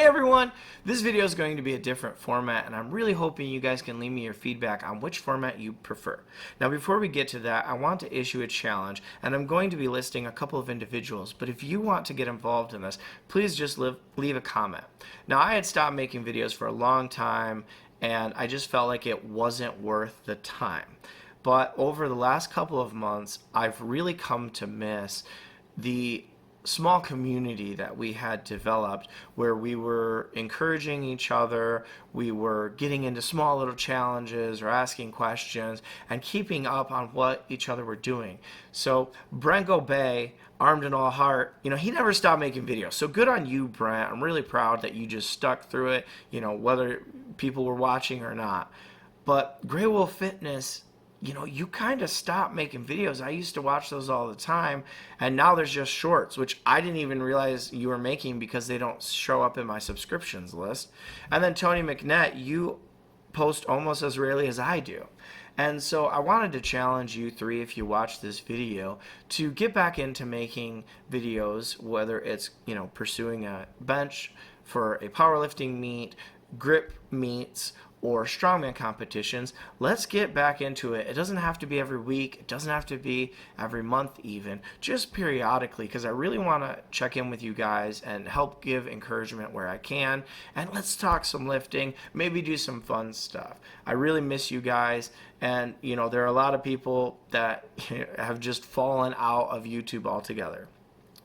everyone, this video is going to be a different format and I'm really hoping you guys can leave me your feedback on which format you prefer. Now before we get to that, I want to issue a challenge and I'm going to be listing a couple of individuals, but if you want to get involved in this, please just leave a comment. Now I had stopped making videos for a long time and I just felt like it wasn't worth the time. But over the last couple of months, I've really come to miss the small community that we had developed where we were encouraging each other, we were getting into small little challenges or asking questions and keeping up on what each other were doing. So Brent Gobay, Armed and All Heart, he never stopped making videos. So good on you, Brent. I'm really proud that you just stuck through it, whether people were watching or not. But Grey Wolf Fitness, you kind of stopped making videos. I used to watch those all the time, and now there's just shorts, which I didn't even realize you were making because they don't show up in my subscriptions list. And then Tony McNett, you post almost as rarely as I do. And so I wanted to challenge you three, if you watch this video, to get back into making videos, whether it's, pursuing a bench for a powerlifting meet, grip meets, or strongman competitions. Let's get back into it. It doesn't have to be every week. It doesn't have to be every month even. Just periodically, because I really want to check in with you guys and help give encouragement where I can. And let's talk some lifting, maybe do some fun stuff. I really miss you guys. And, there are a lot of people that have just fallen out of YouTube altogether.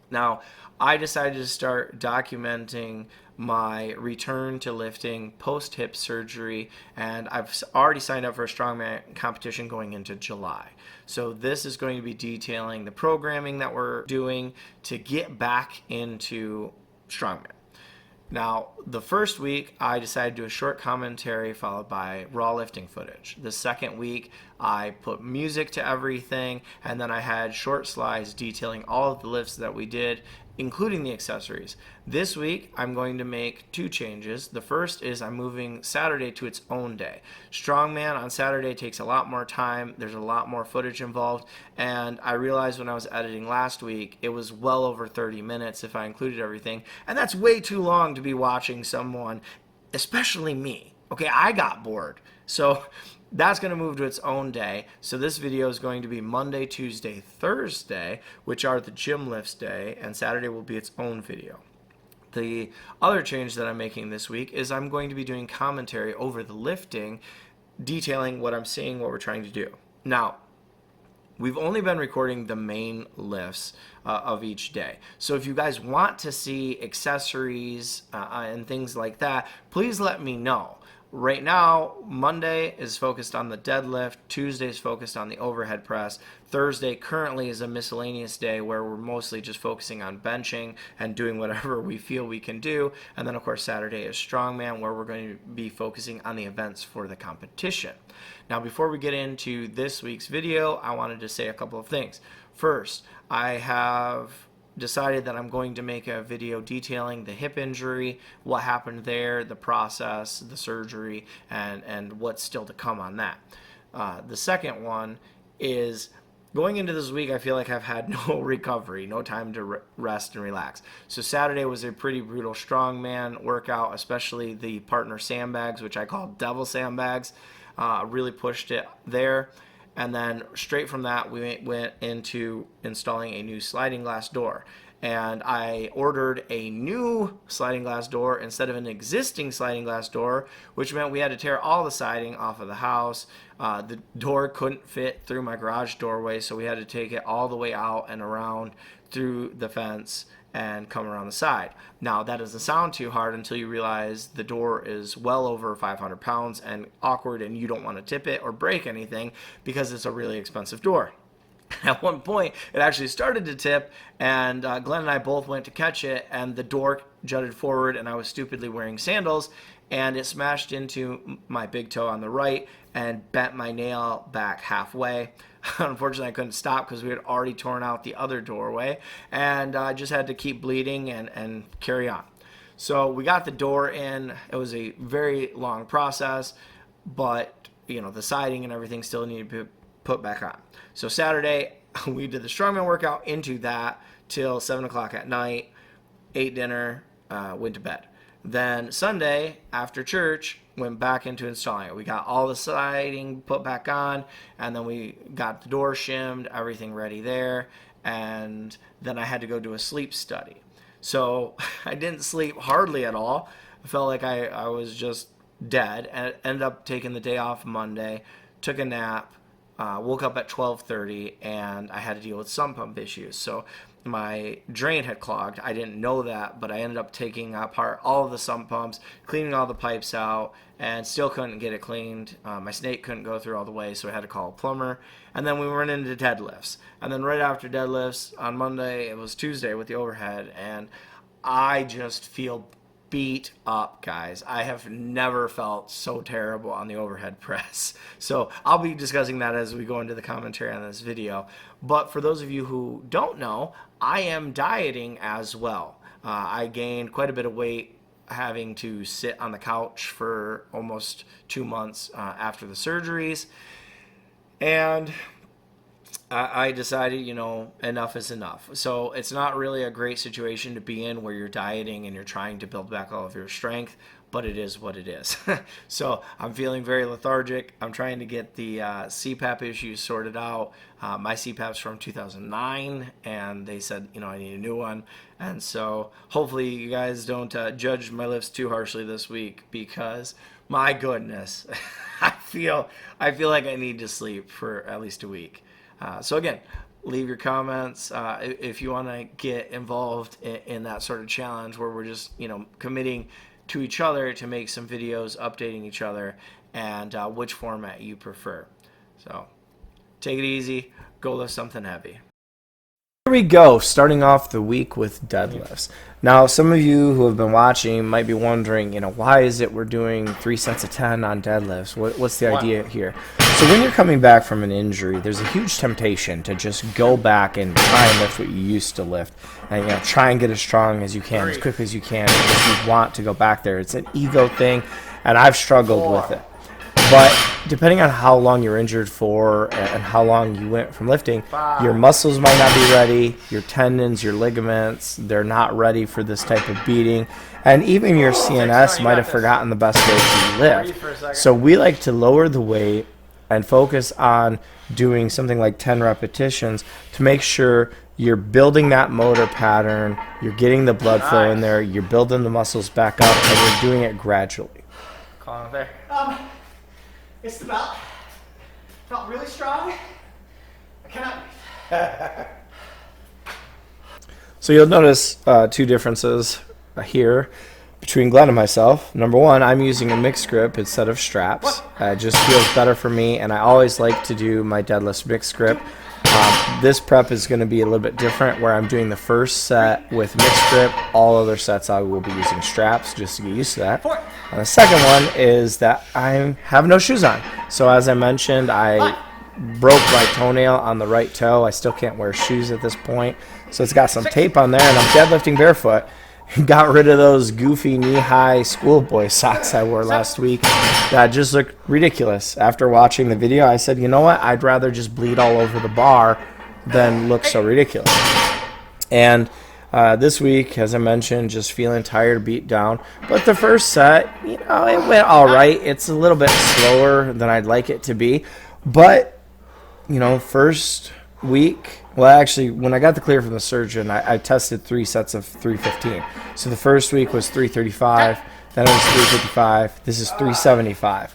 Now, I decided to start documenting my return to lifting post-hip surgery, and I've already signed up for a strongman competition going into July. So this is going to be detailing the programming that we're doing to get back into strongman. Now, the first week, I decided to do a short commentary followed by raw lifting footage. The second week, I put music to everything, and then I had short slides detailing all of the lifts that we did, including the accessories. This week, I'm going to make two changes. The first is I'm moving Saturday to its own day. Strongman on Saturday takes a lot more time. There's a lot more footage involved, and I realized when I was editing last week, it was well over 30 minutes if I included everything, and that's way too long to be watching someone, especially me. Okay, I got bored. So that's going to move to its own day. So this video is going to be Monday, Tuesday, Thursday, which are the gym lifts day, and Saturday will be its own video. The other change that I'm making this week is I'm going to be doing commentary over the lifting, detailing what I'm seeing, what we're trying to do. Now, we've only been recording the main lifts of each day. So if you guys want to see accessories and things like that, please let me know. Right now, Monday is focused on the deadlift, Tuesday is focused on the overhead press, Thursday currently is a miscellaneous day where we're mostly just focusing on benching and doing whatever we feel we can do, and then of course Saturday is strongman where we're going to be focusing on the events for the competition. Now before we get into this week's video, I wanted to say a couple of things. First, I have decided that I'm going to make a video detailing the hip injury, what happened there, the process, the surgery, and what's still to come on that. The second one is going into this week, I feel like I've had no recovery, no time to rest and relax. So Saturday was a pretty brutal strongman workout, especially the partner sandbags, which I call devil sandbags. Really pushed it there. And then straight from that, we went into installing a new sliding glass door. And I ordered a new sliding glass door instead of an existing sliding glass door, which meant we had to tear all the siding off of the house. The door couldn't fit through my garage doorway, so we had to take it all the way out and around through the fence and come around the side. Now, that doesn't sound too hard until you realize the door is well over 500 pounds and awkward, and you don't want to tip it or break anything because it's a really expensive door. At one point, it actually started to tip, and Glenn and I both went to catch it, and the door jutted forward, and I was stupidly wearing sandals, and it smashed into my big toe on the right and bent my nail back halfway. Unfortunately, I couldn't stop because we had already torn out the other doorway, and I just had to keep bleeding and carry on. So we got the door in. It was a very long process, but the siding and everything still needed to be put back on. So Saturday, we did the strongman workout into that till 7 o'clock at night, ate dinner, went to bed. Then Sunday after church, went back into installing it. We got all the siding put back on, and then we got the door shimmed, everything ready there, and then I had to go do a sleep study. So I didn't sleep hardly at all. I felt like I was just dead, and ended up taking the day off Monday, took a nap, woke up at 12:30, and I had to deal with sump pump issues. So my drain had clogged. I didn't know that, but I ended up taking apart all of the sump pumps, cleaning all the pipes out, and still couldn't get it cleaned. My snake couldn't go through all the way, so I had to call a plumber. And then we went into deadlifts. And then right after deadlifts on Monday, it was Tuesday with the overhead, and I just feel beat up, guys. I have never felt so terrible on the overhead press. So I'll be discussing that as we go into the commentary on this video. But for those of you who don't know, I am dieting as well. I gained quite a bit of weight having to sit on the couch for almost 2 months after the surgeries. And I decided, enough is enough. So it's not really a great situation to be in where you're dieting and you're trying to build back all of your strength, but it is what it is. So I'm feeling very lethargic. I'm trying to get the CPAP issues sorted out. My CPAP's from 2009, and they said, I need a new one. And so hopefully you guys don't judge my lifts too harshly this week, because my goodness, I feel like I need to sleep for at least a week. So again, leave your comments if you want to get involved in that sort of challenge where we're just, committing to each other to make some videos, updating each other, and which format you prefer. So take it easy, go lift something heavy. Here we go, starting off the week with deadlifts. Now, some of you who have been watching might be wondering, why is it we're doing 3 sets of 10 on deadlifts? What's the idea here? So when you're coming back from an injury, there's a huge temptation to just go back and try and lift what you used to lift, and try and get as strong as you can, as quickly as you can, because you want to go back there. It's an ego thing, and I've struggled with it. But depending on how long you're injured for and how long you went from lifting, your muscles might not be ready, your tendons, your ligaments, they're not ready for this type of beating, and even your CNS might have forgotten the best way to lift. So we like to lower the weight and focus on doing something like 10 repetitions to make sure you're building that motor pattern, you're getting the blood flow in there, you're building the muscles back up, and you're doing it gradually. Call it there. It's the belt. Felt really strong. I cannot. So you'll notice two differences here between Glenn and myself. Number one, I'm using a mixed grip instead of straps. It just feels better for me, and I always like to do my deadlifts mixed grip. This prep is going to be a little bit different, where I'm doing the first set with mixed grip. All other sets I will be using straps, just to get used to that. And the second one is that I have no shoes on. So as I mentioned, I broke my toenail on the right toe. I still can't wear shoes at this point. So it's got some tape on there, and I'm deadlifting barefoot. Got rid of those goofy knee-high schoolboy socks I wore last week that just looked ridiculous. After watching the video, I said, you know what? I'd rather just bleed all over the bar than look so ridiculous. And this week, as I mentioned, just feeling tired, beat down. But the first set, it went all right. It's a little bit slower than I'd like it to be. But, first week, well, actually, when I got the clear from the surgeon, I tested 3 sets of 315. So the first week was 335, then it was 355. This is 375.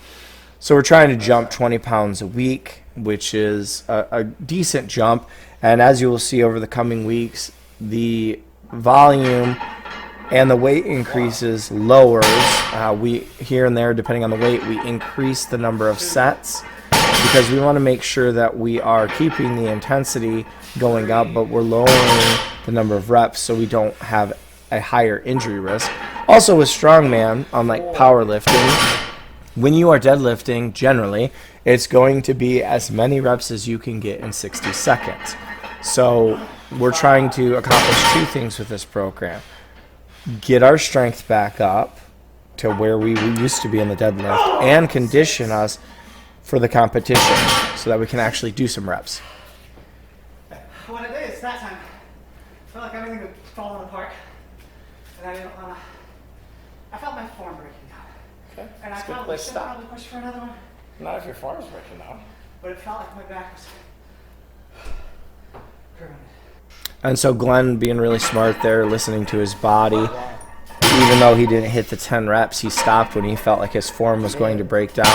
So we're trying to jump 20 pounds a week, which is a decent jump. And as you will see over the coming weeks, the volume and the weight increases lowers. We here and there, depending on the weight, we increase the number of sets, because we want to make sure that we are keeping the intensity going up, but we're lowering the number of reps so we don't have a higher injury risk. Also with strongman, unlike powerlifting, when you are deadlifting, generally, it's going to be as many reps as you can get in 60 seconds. So we're trying to accomplish 2 things with this program. Get our strength back up to where we used to be in the deadlift, and condition us for the competition so that we can actually do some reps. What it is, that time. I feel like everything was falling apart. And I didn't want to. I felt my form breaking down. Okay. And I That's a good probably place to should stop. probably push for another one. Not if your form's breaking down. But it felt like my back was ruined. And so Glenn being really smart there, listening to his body. Even though he didn't hit the 10 reps, he stopped when he felt like his form was going to break down.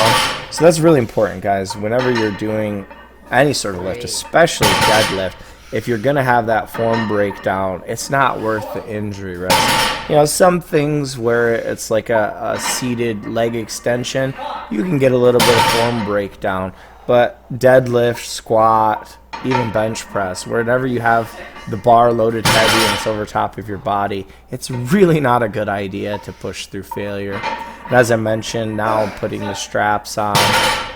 So that's really important, guys. Whenever you're doing any sort of lift, especially deadlift, if you're going to have that form breakdown, it's not worth the injury risk. You know, some things where it's like a seated leg extension, you can get a little bit of form breakdown. But deadlift, squat, even bench press, whenever you have the bar loaded heavy and it's over top of your body, it's really not a good idea to push through failure. And as I mentioned, now I'm putting the straps on,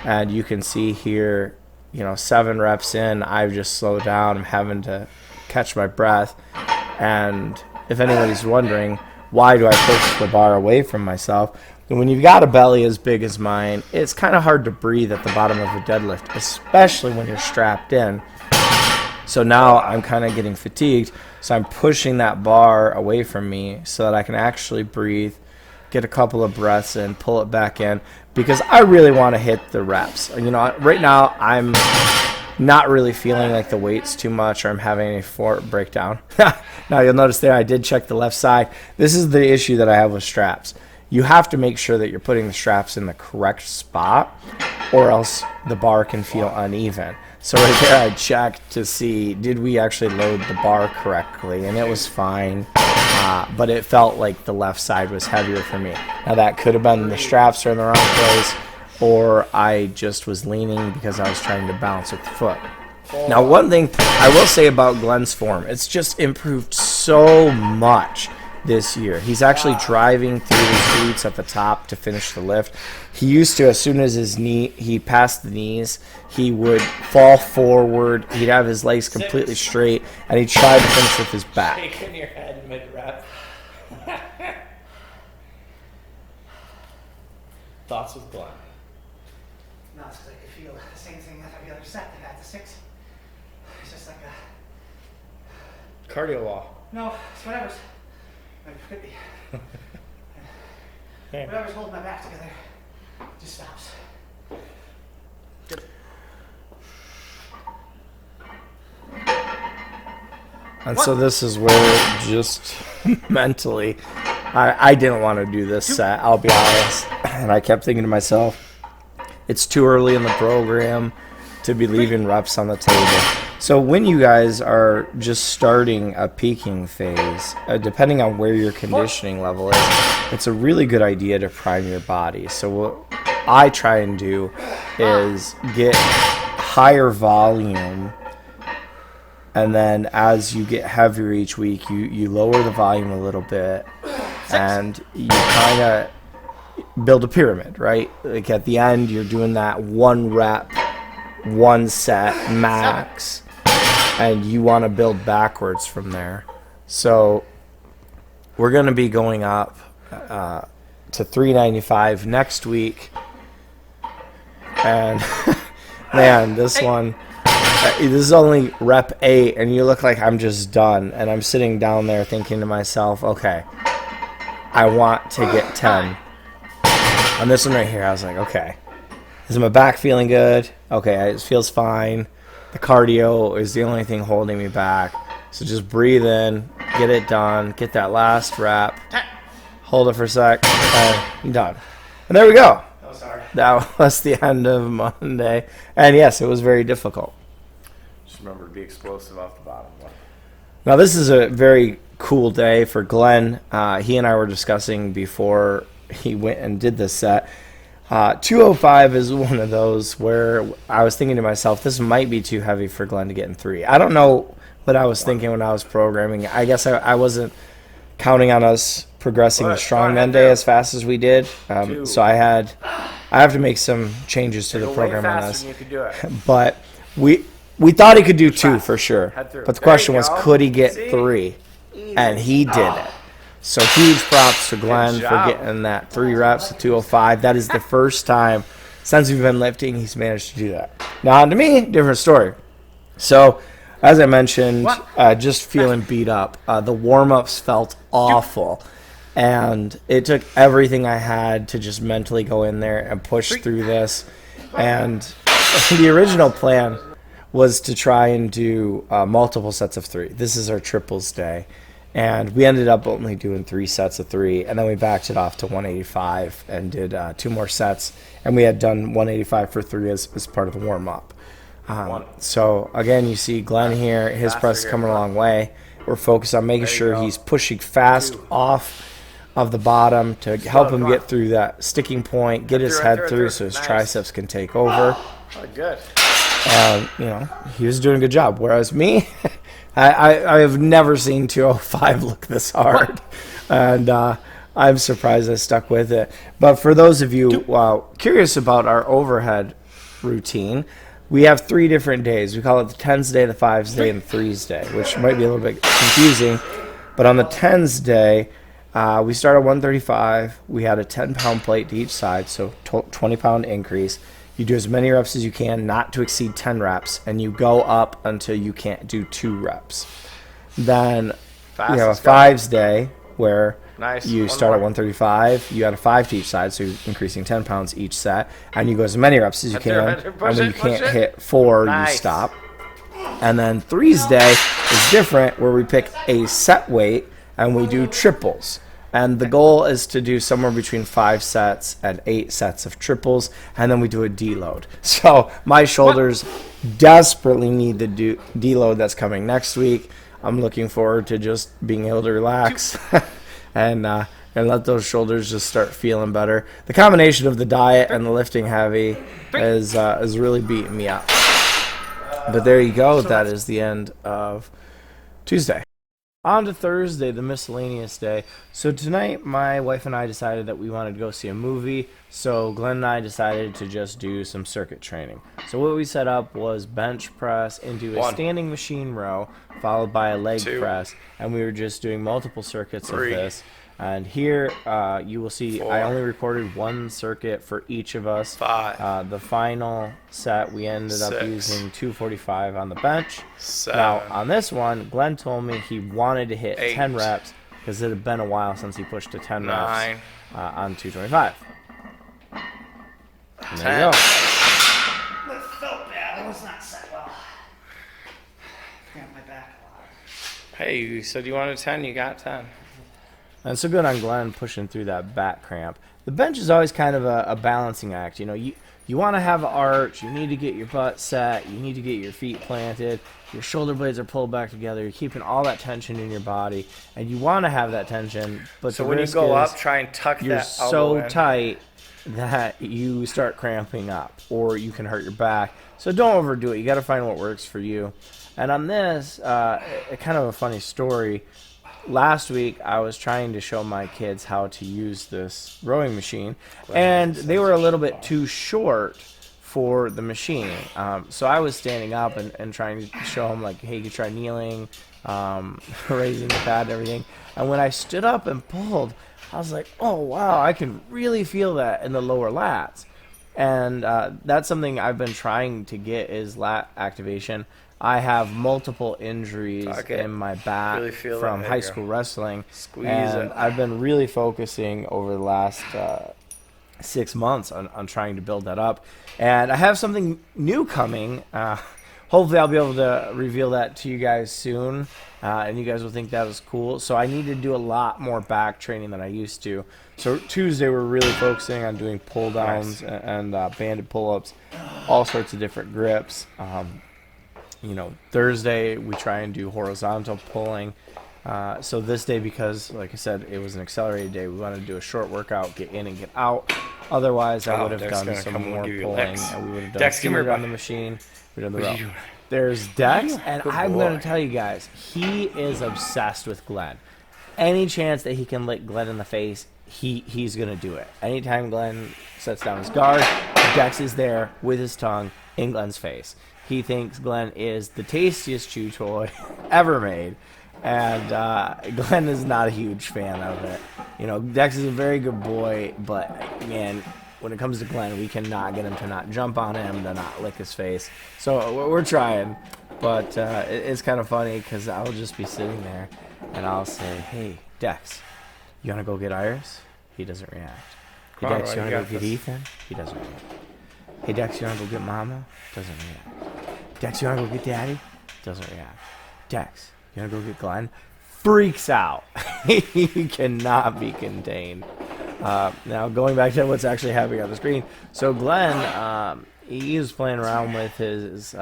and you can see here, you know, 7 reps in, I've just slowed down. I'm having to catch my breath. And if anybody's wondering, why do I push the bar away from myself? And when you've got a belly as big as mine, it's kind of hard to breathe at the bottom of a deadlift, especially when you're strapped in. So now I'm kind of getting fatigued, so I'm pushing that bar away from me so that I can actually breathe, get a couple of breaths in, pull it back in, because I really want to hit the reps. You know, right now I'm not really feeling like the weight's too much or I'm having any form breakdown. Now you'll notice there I did check the left side. This is the issue that I have with straps. You have to make sure that you're putting the straps in the correct spot, or else the bar can feel uneven. So right there I checked to see, did we actually load the bar correctly, and it was fine, but it felt like the left side was heavier for me. Now that could have been the straps are in the wrong place, or I just was leaning because I was trying to balance with the foot. Now one thing I will say about Glenn's form, it's just improved so much this year. He's actually driving through his glutes at the top to finish the lift. He used to, as soon as he passed the knees, he would fall forward, he'd have his legs completely straight, and he'd try to finish with his back. Shaking your head mid-rep. Thoughts with Glenn? No, it's because I could feel the same thing that every other set that had the 6. It's just like a... Cardio wall. No, it's whatever's... It could be. Whatever's holding my back together just stops. And so this is where just mentally, I didn't want to do this set, I'll be honest. And I kept thinking to myself, it's too early in the program to be leaving reps on the table. So when you guys are just starting a peaking phase, depending on where your conditioning level is, it's a really good idea to prime your body. So what I try and do is get higher volume, and then as you get heavier each week, you lower the volume a little bit, and you kind of build a pyramid, right? Like at the end, you're doing that 1 rep, 1 set max, and you want to build backwards from there. So we're going to be going up to 395 next week, and man, this one, this is only rep 8, and you look like I'm just done, and I'm sitting down there thinking to myself, okay, I want to get 10. On this one right here, I was like, okay, is my back feeling good? Okay, it feels fine. The cardio is the only thing holding me back. So just breathe in, get it done, get that last rep, hold it for a sec, and done. And there we go. Oh, sorry. That was the end of Monday. And yes, it was very difficult. Just remember to be explosive off the bottom one. Now this is a very cool day for Glenn. He and I were discussing before he went and did this set. 205 is one of those where I was thinking to myself, this might be too heavy for Glenn to get in 3. I don't know what I was thinking when I was programming. I guess I wasn't counting on us progressing the strongman day as fast as we did. So I have to make some changes to the program on this. You could do it. But we thought he could do 2 for sure. But the question was, could he get 3? And he did it. So huge props to Glenn for getting that 3 reps at 205. That is the first time since we've been lifting he's managed to do that. Now, to me, different story. So, as I mentioned, just feeling beat up. The warm-ups felt awful. And it took everything I had to just mentally go in there and push through this. And the original plan was to try and do multiple sets of 3. This is our triples day. And we ended up only doing 3 sets of 3. And then we backed it off to 185 and did 2 more sets. And we had done 185 for 3 as part of the warm-up. So, again, you see Glenn here. His press is coming a long way. We're focused on making sure he's pushing fast off of the bottom to help him get through that sticking point, get his head through so his triceps can take over. Oh, good. And, he was doing a good job. Whereas me, I have never seen 205 look this hard. And I'm surprised I stuck with it. But for those of you curious about our overhead routine, we have 3 different days. We call it the 10s day, the 5s day, and the 3s day, which might be a little bit confusing. But on the 10s day, we start at 135. We had a 10-pound plate to each side, so 20-pound increase. You do as many reps as you can, not to exceed 10 reps, and you go up until you can't do 2 reps. Then we have a 5s day where you start at 135. You add a 5 to each side, so you're increasing 10 pounds each set, and you go as many reps as you can. And when you can't hit 4, you stop. And then 3s day is different, where we pick a set weight and we do triples. And the goal is to do somewhere between 5 sets and 8 sets of triples, and then we do a deload. So my shoulders desperately need the deload that's coming next week. I'm looking forward to just being able to relax and let those shoulders just start feeling better. The combination of the diet and the lifting heavy is really beating me up. But there you go. That is the end of Tuesday. On to Thursday, the miscellaneous day. So tonight, my wife and I decided that we wanted to go see a movie. So Glenn and I decided to just do some circuit training. So what we set up was bench press into a standing machine row, followed by a leg press. And we were just doing multiple circuits of this. And here you will see I only recorded 1 circuit for each of us. 5. The final set, we ended up using 245 on the bench. 7. Now, on this one, Glenn told me he wanted to hit 8. 10 reps because it had been a while since he pushed to 10 reps 9. On 225. And 10. there you go. That felt bad. That was not set well. Cramped my back a lot. Hey, you said you wanted 10, you got 10. And so good on Glenn pushing through that back cramp. The bench is always kind of a balancing act. You want to have an arch. You need to get your butt set. You need to get your feet planted. Your shoulder blades are pulled back together. You're keeping all that tension in your body. And you want to have that tension. But So the when you risk go is up, try and tuck you're that elbow so in. tight that you start cramping up or you can hurt your back. So don't overdo it. You got to find what works for you. And on this, kind of a funny story. Last week, I was trying to show my kids how to use this rowing machine, and they were a little bit too short for the machine. So I was standing up and trying to show them, like, hey, you can try kneeling, raising the pad and everything. And when I stood up and pulled, I was like, oh, wow, I can really feel that in the lower lats. And that's something I've been trying to get is lat activation. I have multiple injuries in my back Really feel from that. high school wrestling. Squeeze and it. I've been really focusing over the last 6 months on trying to build that up. And I have something new coming. Hopefully I'll be able to reveal that to you guys soon. And you guys will think that was cool. So I need to do a lot more back training than I used to. So Tuesday we're really focusing on doing pull downs and banded pull-ups, all sorts of different grips. Thursday we try and do horizontal pulling. So this day, because like I said, it was an accelerated day, we wanted to do a short workout, get in and get out. Otherwise, I would have done some more pulling, and we would have done Dex, give me speed your on the machine. We'd done the What are row. you doing? There's Dex, and Good I'm boy. going to tell you guys, he is obsessed with Glenn. Any chance that he can lick Glenn in the face, he's going to do it. Anytime Glenn sets down his guard, Dex is there with his tongue in Glenn's face. He thinks Glenn is the tastiest chew toy ever made, and Glenn is not a huge fan of it. Dex is a very good boy, but man, when it comes to Glenn, we cannot get him to not jump on him, to not lick his face. So we're trying, but it's kind of funny because I'll just be sitting there and I'll say, "Hey, Dex, You want to go get Iris? He doesn't react. Hey, Come on, Dex, you Ryan, want to you go got get this. Ethan? He doesn't react. Hey, Dex, you want to go get Mama? Doesn't react. Dex, you want to go get Daddy? Doesn't react. Dex, you want to go get Glenn? Freaks out. He cannot be contained. Now, going back to what's actually happening on the screen. So, Glenn, he was playing around with his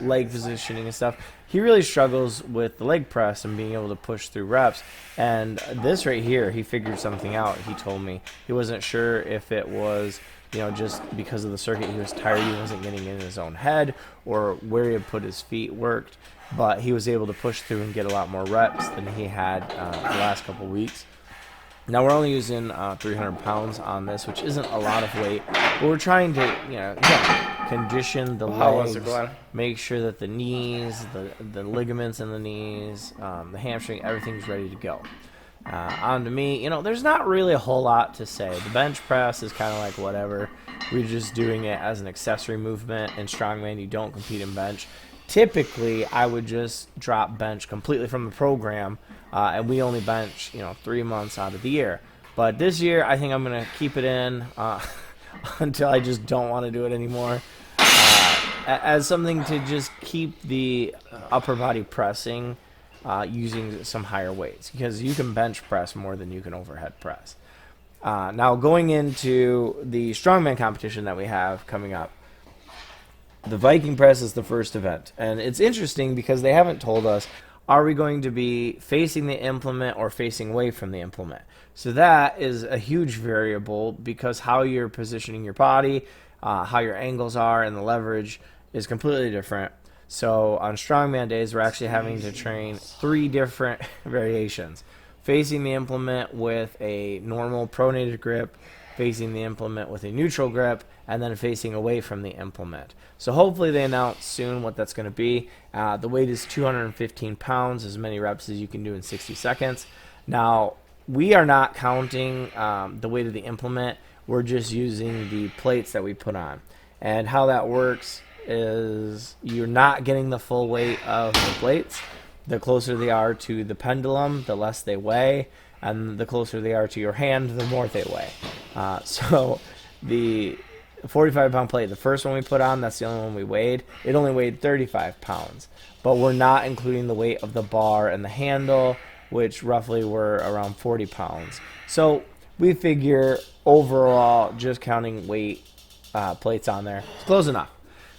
leg positioning and stuff. He really struggles with the leg press and being able to push through reps. And this right here, he figured something out. He told me he wasn't sure if it was, just because of the circuit he was tired, he wasn't getting in his own head, or where he had put his feet worked. But he was able to push through and get a lot more reps than he had the last couple weeks. Now, we're only using 300 pounds on this, which isn't a lot of weight. But we're trying to, again, condition the How was legs, it, Glenn? make sure that the knees, the ligaments in the knees, the hamstring, everything's ready to go. On to me, there's not really a whole lot to say. The bench press is kind of like whatever. We're just doing it as an accessory movement. In strongman, you don't compete in bench. Typically, I would just drop bench completely from the program, and we only bench, 3 months out of the year. But this year, I think I'm going to keep it in until I just don't want to do it anymore, as something to just keep the upper body pressing using some higher weights, because you can bench press more than you can overhead press. Now, going into the strongman competition that we have coming up, the Viking press is the first event, and it's interesting because they haven't told us, are we going to be facing the implement or facing away from the implement? So that is a huge variable, because how you're positioning your body, how your angles are, and the leverage is completely different. So on strongman days, we're actually having to train 3 different variations: facing the implement with a normal pronated grip, facing the implement with a neutral grip, and then facing away from the implement. So hopefully they announce soon what that's going to be. The weight is 215 pounds, as many reps as you can do in 60 seconds. Now, we are not counting the weight of the implement. We're just using the plates that we put on. And how that works is you're not getting the full weight of the plates. The closer they are to the pendulum, the less they weigh. And the closer they are to your hand, the more they weigh. So the 45-pound plate, the first one we put on, that's the only one we weighed. It only weighed 35 pounds. But we're not including the weight of the bar and the handle, which roughly were around 40 pounds. So we figure overall, just counting weight plates on there, it's close enough.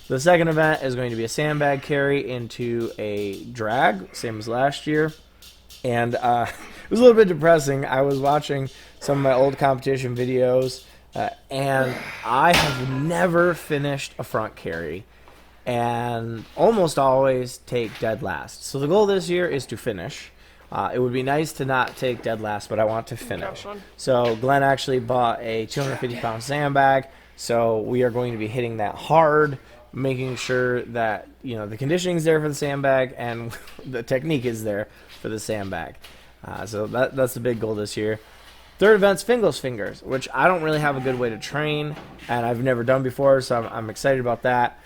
The second event is going to be a sandbag carry into a drag, same as last year. And it was a little bit depressing. I was watching some of my old competition videos, and I have never finished a front carry, and almost always take dead last. So the goal this year is to finish. It would be nice to not take dead last, but I want to finish. So Glenn actually bought a 250-pound sandbag, so we are going to be hitting that hard, making sure that the conditioning is there for the sandbag and the technique is there for the sandbag. So that's the big goal this year. Third event's Fingal's Fingers, which I don't really have a good way to train, and I've never done before, so I'm excited about that.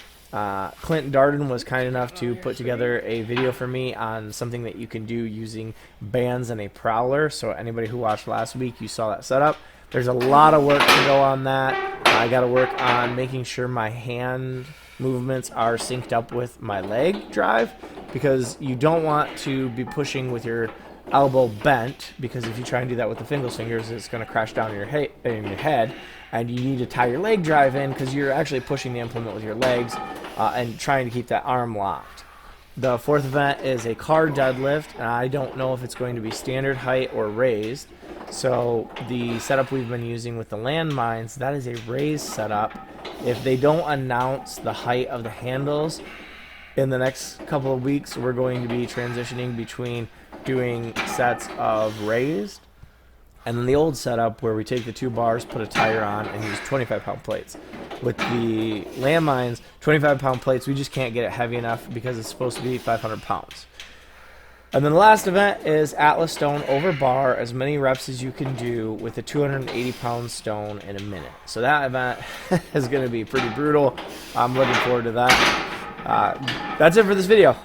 Clinton Darden was kind enough to put together a video for me on something that you can do using bands and a prowler. So anybody who watched last week, you saw that setup. There's a lot of work to go on that. I got to work on making sure my hand movements are synced up with my leg drive, because you don't want to be pushing with your elbow bent, because if you try and do that with the Fingal's Fingers, it's going to crash down in your head, and you need to tie your leg drive in, because you're actually pushing the implement with your legs and trying to keep that arm locked. The fourth event is a car deadlift, and I don't know if it's going to be standard height or raised. So the setup we've been using with the landmines, that is a raised setup. If they don't announce the height of the handles in the next couple of weeks, we're going to be transitioning between doing sets of raised and then the old setup where we take the 2 bars, put a tire on, and use 25-pound plates. With the landmines, 25-pound plates, we just can't get it heavy enough because it's supposed to be 500 pounds. And then the last event is Atlas Stone over bar, as many reps as you can do with a 280-pound stone in a minute. So that event is going to be pretty brutal. I'm looking forward to that. That's it for this video.